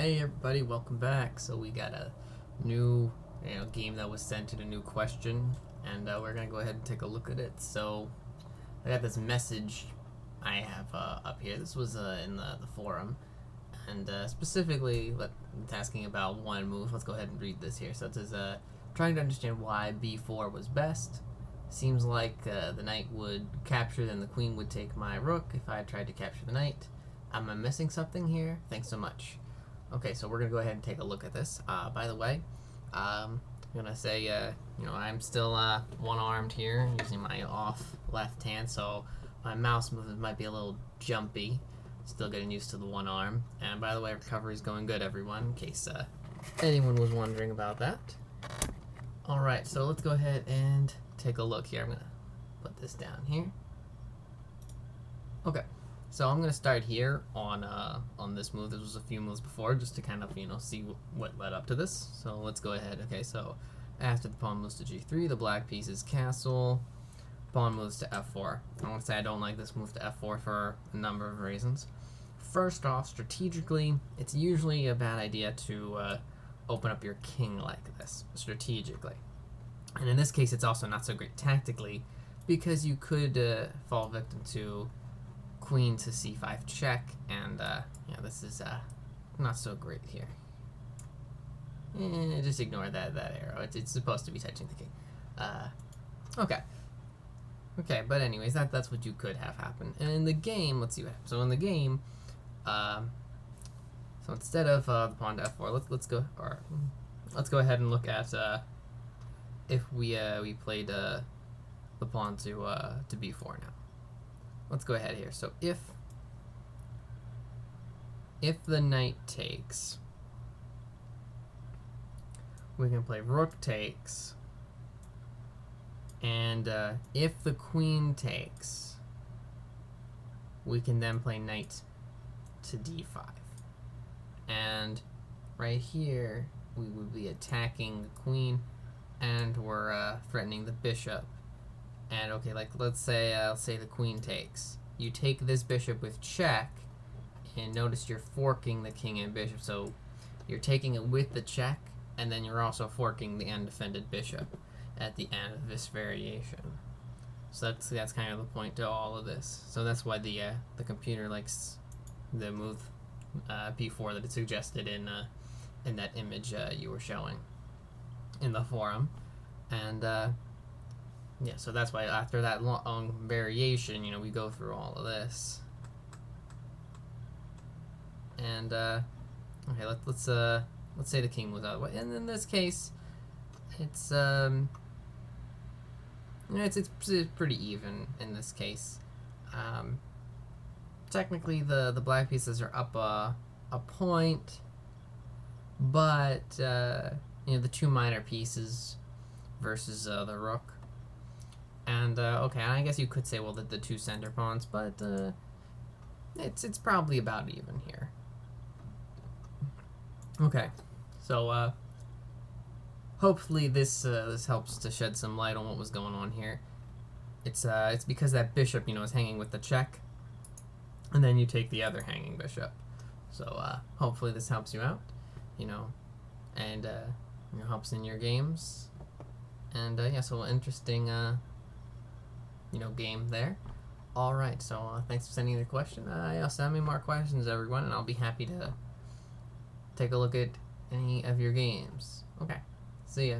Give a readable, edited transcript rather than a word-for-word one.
Hey everybody, welcome back. So we got a new game that was sent in a new question, and we're gonna go ahead and take a look at it. So I got this message I have up here. This was in the forum, and specifically it's asking about one move. Let's go ahead and read this here. So it says, trying to understand why b4 was best. Seems like the knight would capture, then the queen would take my rook if I tried to capture the knight. Am I missing something here? Thanks so much. Okay, so we're going to go ahead and take a look at this. By the way, I'm going to say, I'm still one-armed here using my off left hand, so my mouse movement might be a little jumpy. Still getting used to the one arm. And by the way, recovery is going good, everyone, in case anyone was wondering about that. Alright, so let's go ahead and take a look here. I'm going to put this down here. Okay. So I'm going to start here on this move. This was a few moves before, just to kind of, see what led up to this. So let's go ahead. Okay, so after the pawn moves to g3, the black piece is castle. Pawn moves to f4. I want to say I don't like this move to f4 for a number of reasons. First off, strategically, it's usually a bad idea to open up your king like this, strategically. And in this case, it's also not so great tactically, because you could fall victim to queen to c5 check, and this is not so great here. Just ignore that arrow. It's supposed to be touching the king. Okay, but anyways, that's what you could have happen. And in the game, let's see what happens. So in the game, so instead of the pawn to f4, let's go ahead and look at if we played the pawn to b4 now. Let's go ahead here. So if the knight takes, we can play rook takes, and if the queen takes, we can then play knight to d5. And right here, we would be attacking the queen, and we're threatening the bishop. And okay, let's say the queen takes. You take this bishop with check, and notice you're forking the king and bishop. So you're taking it with the check, and then you're also forking the undefended bishop at the end of this variation. So that's kind of the point to all of this. So that's why the computer likes the move b4 that it suggested in that image you were showing in the forum, and yeah, so that's why after that long variation, we go through all of this. And okay, let's say the king was out of the way, and in this case, it's it's pretty even in this case. Technically, the black pieces are up a point, but the two minor pieces versus the rook. And okay, I guess you could say, well, the two center pawns, but it's probably about even here. Okay, so hopefully this helps to shed some light on what was going on here. It's because that bishop is hanging with the check, and then you take the other hanging bishop. So hopefully this helps you out, and helps in your games. And yeah, so interesting. Game there. Alright, so thanks for sending the question. Send me more questions, everyone, and I'll be happy to take a look at any of your games. Okay, see ya.